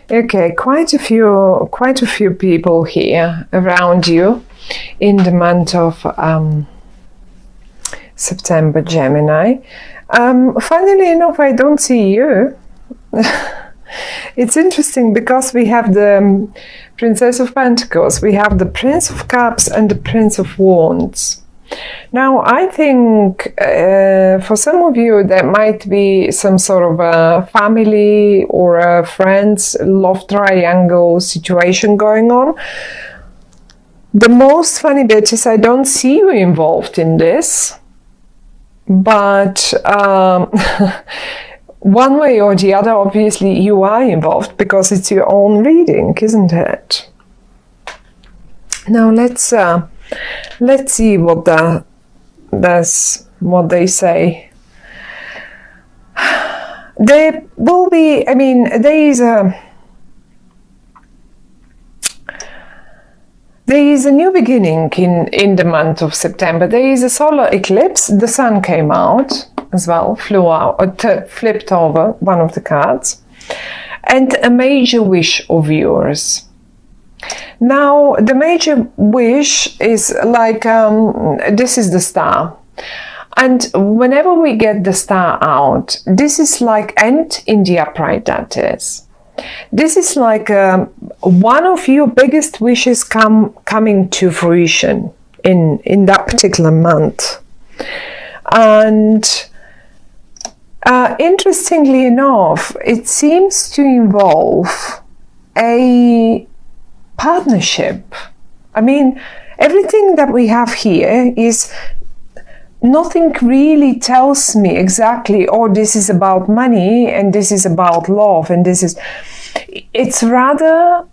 Okay, quite a few people here around you in the month of September, Gemini. Funnily enough, I don't see you. It's interesting because we have the Princess of Pentacles, we have the Prince of Cups and the Prince of Wands. Now, I think for some of you there might be some sort of a family or a friends love triangle situation going on. The most funny bit is I don't see you involved in this, but one way or the other, obviously you are involved because it's your own reading, isn't it? Now let's see what what they say. There will be, I mean, there is a new beginning in the month of September. There is a solar eclipse. The sun came out as well, flipped over one of the cards, and a major wish of yours. Now, the major wish is like, this is the star. And whenever we get the star out, this is like, and in the upright that is. This is like one of your biggest wishes coming to fruition in that particular month. And interestingly enough, it seems to involve a partnership. I mean, everything that we have here is, nothing really tells me exactly, oh, this is about money and this is about love and this is, it's rather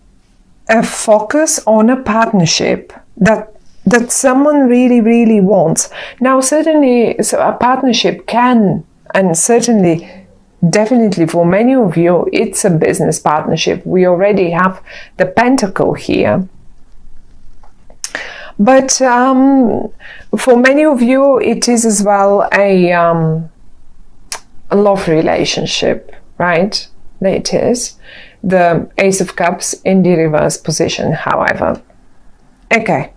a focus on a partnership that someone really, really wants. Now, certainly, so a partnership can, and certainly, definitely for many of you, it's a business partnership. We already have the Pentacle here. But for many of you, it is as well a love relationship, right? It is. The Ace of Cups in the reverse position, however. Okay.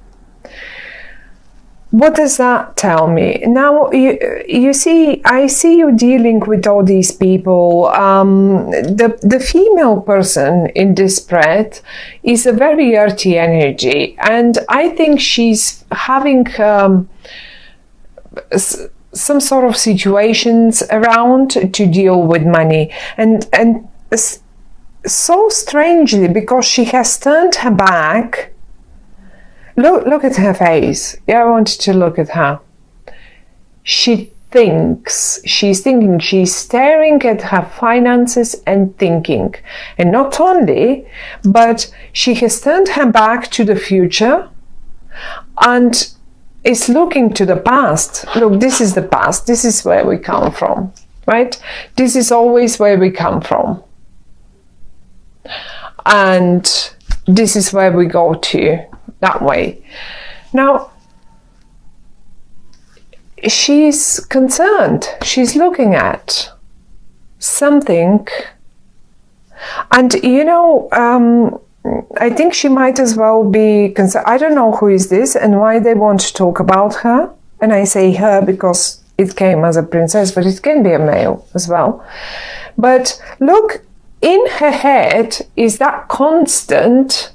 What does that tell me? Now, you see, I see you dealing with all these people. The female person in this spread is a very earthy energy, and I think she's having some sort of situations around to deal with money. And so strangely, because she has turned her back. Look at her face. Yeah, I wanted to look at her. She's thinking, she's staring at her finances and thinking. And not only, but she has turned her back to the future and is looking to the past. Look, this is the past. This is where we come from, right? This is always where we come from. And this is where we go to. That way. Now, she's concerned. She's looking at something. And, you know, I think she might as well be concerned. I don't know who is this and why they want to talk about her. And I say her because it came as a princess, but it can be a male as well. But look, in her head is that constant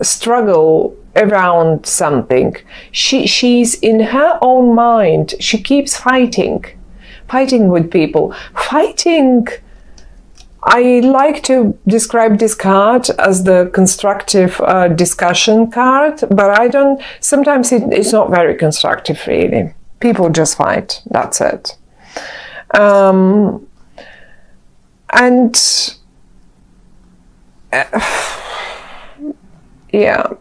struggle around something. She's in her own mind. She keeps fighting with people. I like to describe this card as the constructive discussion card, but sometimes it's not very constructive really. People just fight, that's it. Yeah,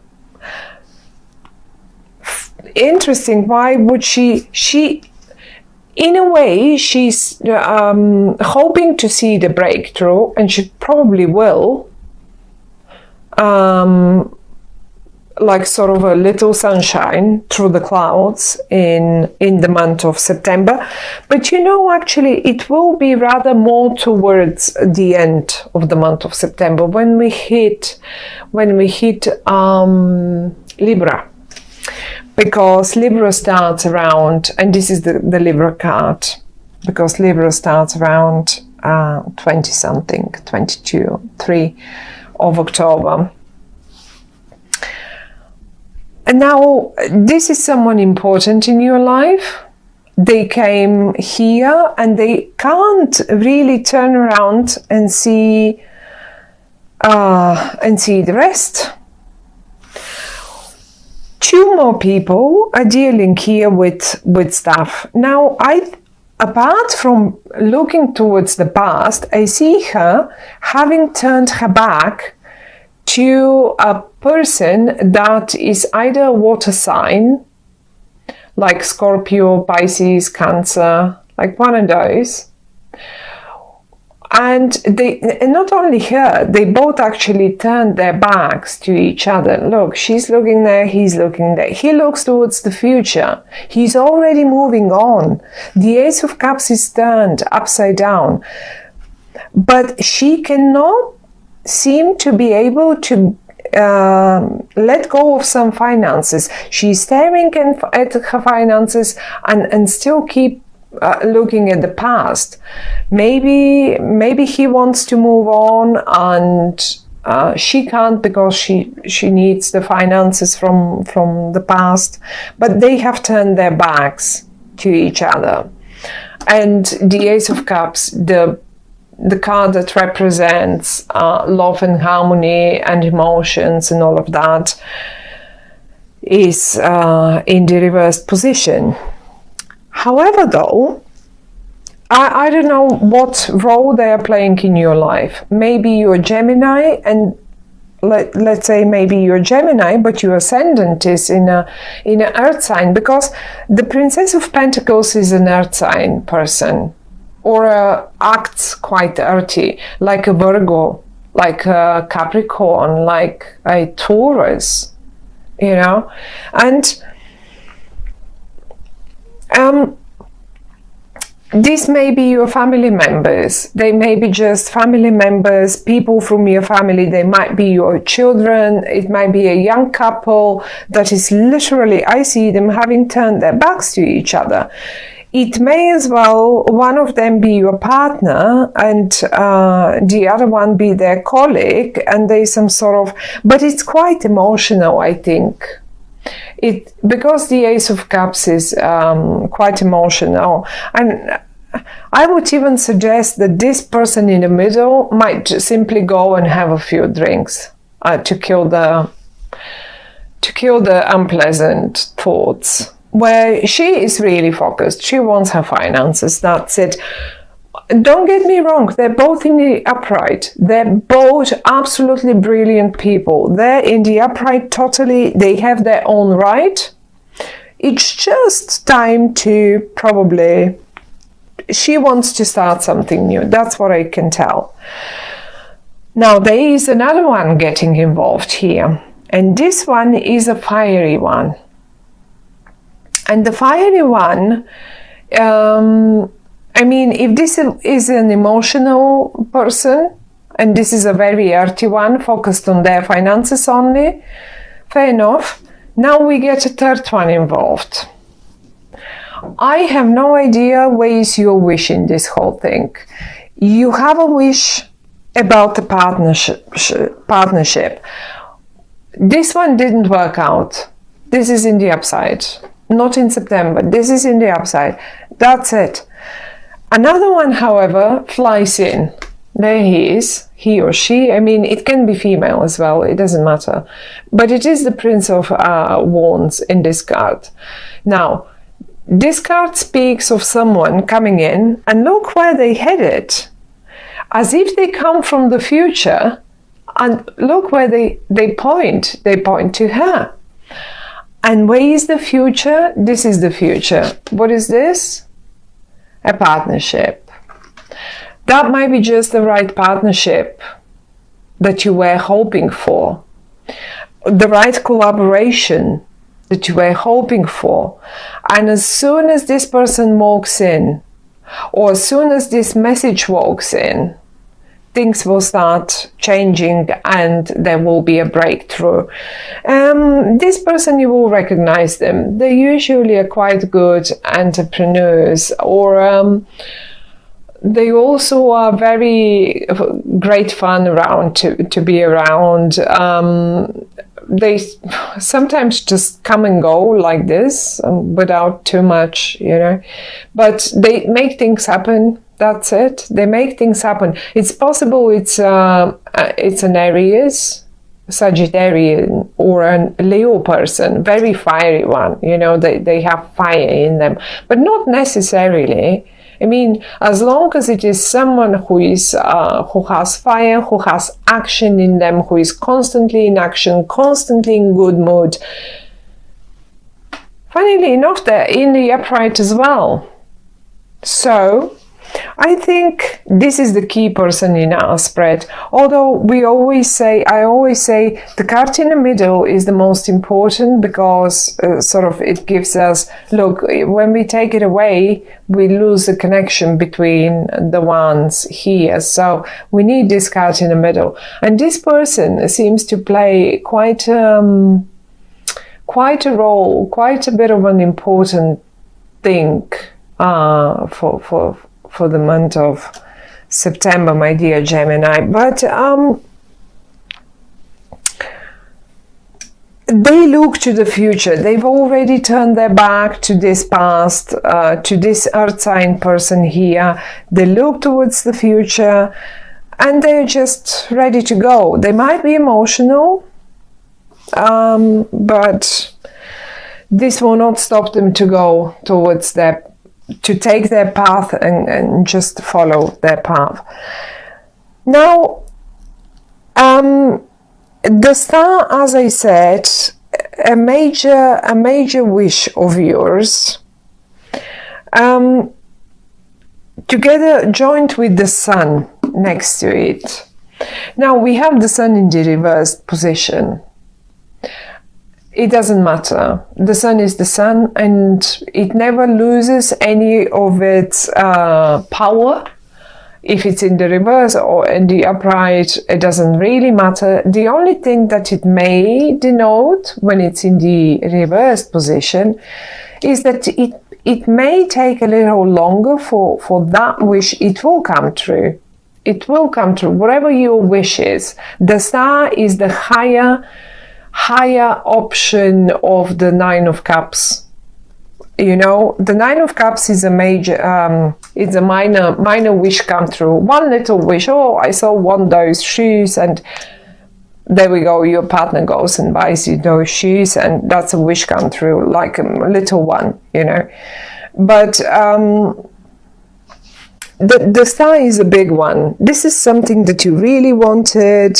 interesting. Why would she in a way she's hoping to see the breakthrough, and she probably will, like sort of a little sunshine through the clouds in the month of September. But you know, actually, it will be rather more towards the end of the month of September when we hit Libra. Because Libra starts around, and this is the Libra card, because Libra starts around 20-something, 22, 3 of October. And now, this is someone important in your life. They came here and they can't really turn around and see the rest. 2 more people are dealing here with stuff. Now, apart from looking towards the past, I see her having turned her back to a person that is either a water sign, like Scorpio, Pisces, Cancer, like one of those. And not only her, they both actually turned their backs to each other. Look, she's looking there, he's looking there. He looks towards the future. He's already moving on. The Ace of Cups is turned upside down. But she cannot seem to be able to let go of some finances. She's staring at her finances and still keep looking at the past. Maybe he wants to move on and she can't because she needs the finances from the past. But they have turned their backs to each other. And the Ace of Cups, the card that represents love and harmony and emotions and all of that, is in the reversed position. However, though, I don't know what role they are playing in your life. Maybe you're Gemini, and let's say maybe you're Gemini, but your ascendant is in an earth sign, because the Princess of Pentacles is an earth sign person, or acts quite earthy, like a Virgo, like a Capricorn, like a Taurus, you know. And these may be your family members. They may be just family members, people from your family. They might be your children. It might be a young couple that is literally, I see them having turned their backs to each other. It may as well, one of them be your partner and the other one be their colleague, and there's some sort of, but it's quite emotional, I think. Because the Ace of Cups is quite emotional, and I would even suggest that this person in the middle might just simply go and have a few drinks to kill the unpleasant thoughts. Where she is really focused, she wants her finances. That's it. Don't get me wrong, they're both in the upright. They're both absolutely brilliant people. They're in the upright totally. They have their own right. It's just time to probably, she wants to start something new. That's what I can tell. Now, there is another one getting involved here. And this one is a fiery one. And the fiery one, I mean, if this is an emotional person, and this is a very earthy one, focused on their finances only, fair enough. Now we get a third one involved. I have no idea where is your wish in this whole thing. You have a wish about the partnership. This one didn't work out. This is in the upside. Not in September. This is in the upside. That's it. Another one, however, flies in. There he is, he or she. I mean, it can be female as well. It doesn't matter. But it is the Prince of Wands in this card. Now, this card speaks of someone coming in, and look where they headed. As if they come from the future, and look where they point. They point to her. And where is the future? This is the future. What is this? A partnership. That might be just the right partnership that you were hoping for. the right collaboration that you were hoping for. And as soon as this person walks in, or as soon as this message walks in, things will start changing and there will be a breakthrough. This person, you will recognize them. They usually are quite good entrepreneurs, or they also are very great fun around to be around. They sometimes just come and go like this without too much, but they make things happen. That's it. They make things happen. It's possible it's an Aries, Sagittarian, or a Leo person, very fiery one. They have fire in them, but not necessarily. I mean, as long as it is someone who has fire, who has action in them, who is constantly in action, constantly in good mood. Funnily enough, they're in the upright as well. So I think this is the key person in our spread. Although I always say the card in the middle is the most important, because it gives us, look, when we take it away, we lose the connection between the ones here. So we need this card in the middle. And this person seems to play quite a role, quite a bit of an important thing for the month of September, my dear Gemini. But they look to the future. They've already turned their back to this past, to this earth sign person here. They look towards the future and they're just ready to go. They might be emotional, but this will not stop them to go towards to take their path and just follow their path. Now, the star, as I said, a major wish of yours, together joined with the sun next to it. Now we have the sun in the reversed position. It doesn't matter. The sun is the sun, and it never loses any of its power. If it's in the reverse or in the upright, it doesn't really matter. The only thing that it may denote when it's in the reversed position is that it may take a little longer for that wish. It will come true. It will come true. Whatever your wish is. The star is the higher option of the Nine of Cups. The Nine of Cups is a major, it's a minor wish come true. One little wish. Oh, I saw one those shoes, and there we go. Your partner goes and buys you those shoes, and that's a wish come true, like a little one, But the star is a big one. This is something that you really wanted,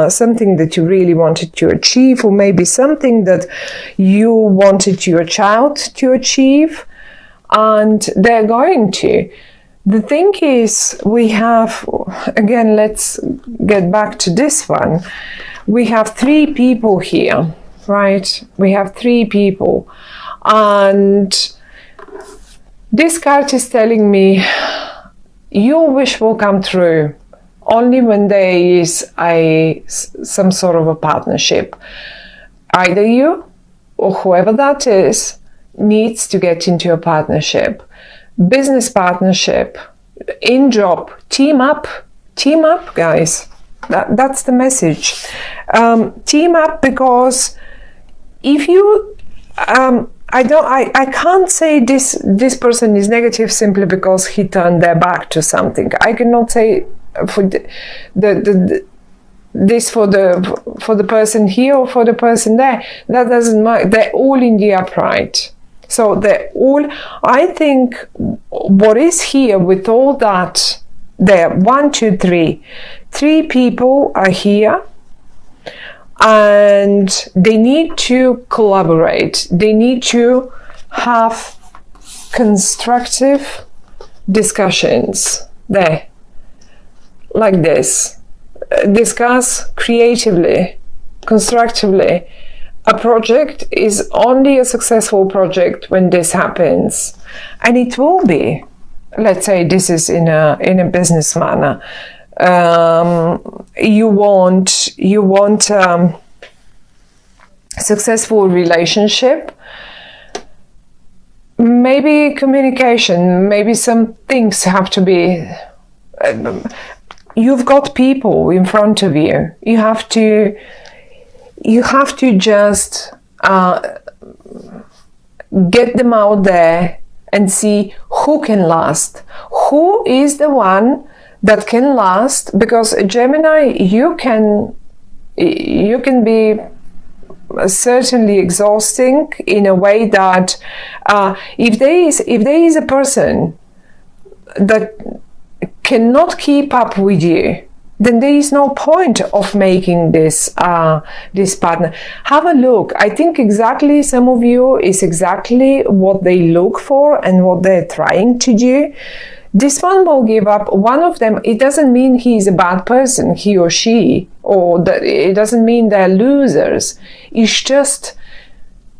something that you really wanted to achieve, or maybe something that you wanted your child to achieve, and they're going to. The thing is, we have, again, let's get back to this one. We have 3 people here, right? We have 3 people. And this card is telling me, your wish will come true only when there is some sort of a partnership. Either you or whoever that is needs to get into a partnership, business partnership, in job, team up, guys. That's the message. Team up, because if you I can't say this person is negative simply because he turned their back to something. I cannot say for this for the person here or for the person there. That doesn't matter. They're all in the upright. So they're all, I think what is here with all that, there 1, 2, 3. 3 people are here. And they need to collaborate. They need to have constructive discussions there, like this. Discuss creatively constructively, a project is only a successful project when this happens, and it will be. Let's say this is in a business manner. You want successful relationship. Maybe communication. Maybe some things have to be. You've got people in front of you. You have to just get them out there and see who can last. Who is the one that can last? Because Gemini, you can be certainly exhausting in a way that if there is a person that cannot keep up with you, then there is no point of making this partner. Have a look. I think exactly some of you is exactly what they look for and what they're trying to do. This one will give up. One of them, it doesn't mean he's a bad person, he or she, or that it doesn't mean they're losers. It's just,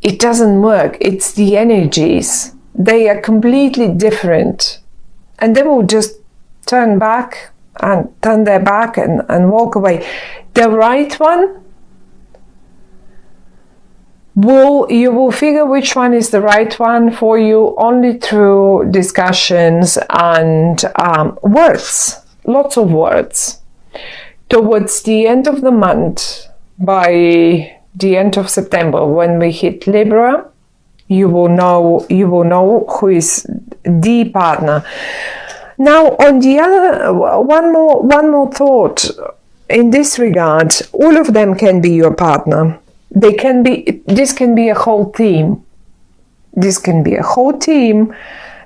it doesn't work. It's the energies. They are completely different. And they will just turn their back and walk away. The right one, you will figure which one is the right one for you only through discussions and words, lots of words. Towards the end of the month, by the end of September, when we hit Libra, you will know who is the partner. Now, on the other, one more thought in this regard. All of them can be your partner. This can be a whole team. This can be a whole team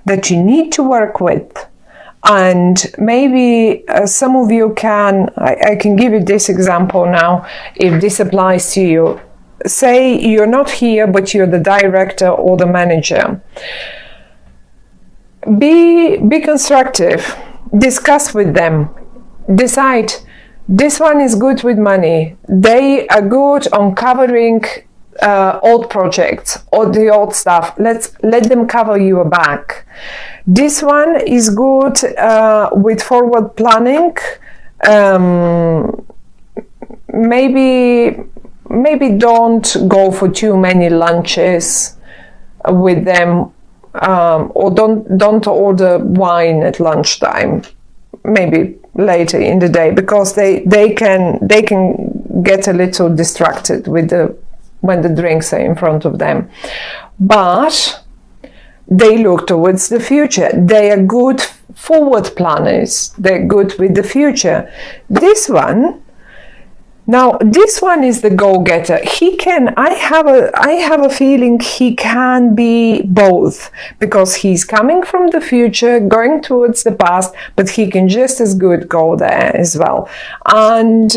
that you need to work with. And maybe some of you I can give you this example now, if this applies to you. Say you're not here, but you're the director or the manager. Be constructive. Discuss with them. Decide, this one is good with money. They are good on covering old projects or the old stuff. Let them cover your back. This one is good with forward planning. Maybe don't go for too many lunches with them. Or don't order wine at lunchtime, maybe later in the day, because they can get a little distracted when the drinks are in front of them. But they look towards the future. They are good forward planners. They're good with the future. This one is the go-getter. I have a feeling he can be both, because he's coming from the future, going towards the past, but he can just as good go there as well. And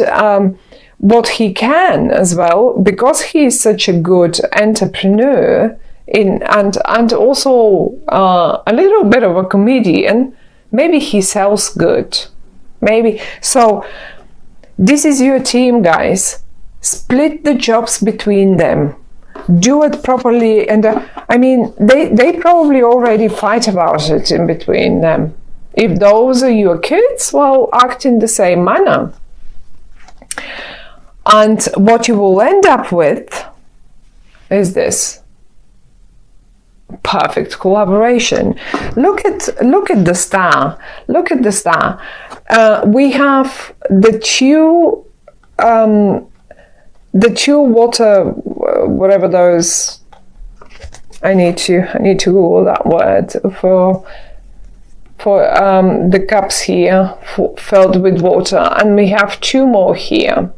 what he can as well, because he is such a good entrepreneur and also a little bit of a comedian, maybe he sells good. Maybe. So this is your team, guys. Split the jobs between them. Do it properly. And they probably already fight about it in between them. If those are your kids, well, act in the same manner. And what you will end up with is this perfect collaboration. Look at the star. Look at the star. We have the two water, whatever those. I need to Google that word for the cups here filled with water, and we have two more here.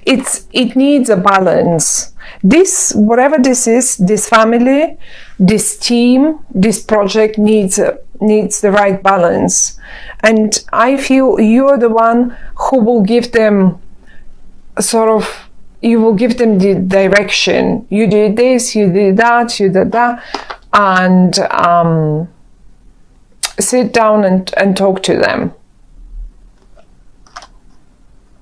It needs a balance. This, whatever this is, this family, this team, this project needs the right balance. And I feel you're the one who will give them you will give them the direction. You did this, you did that, you did that, and sit down and talk to them.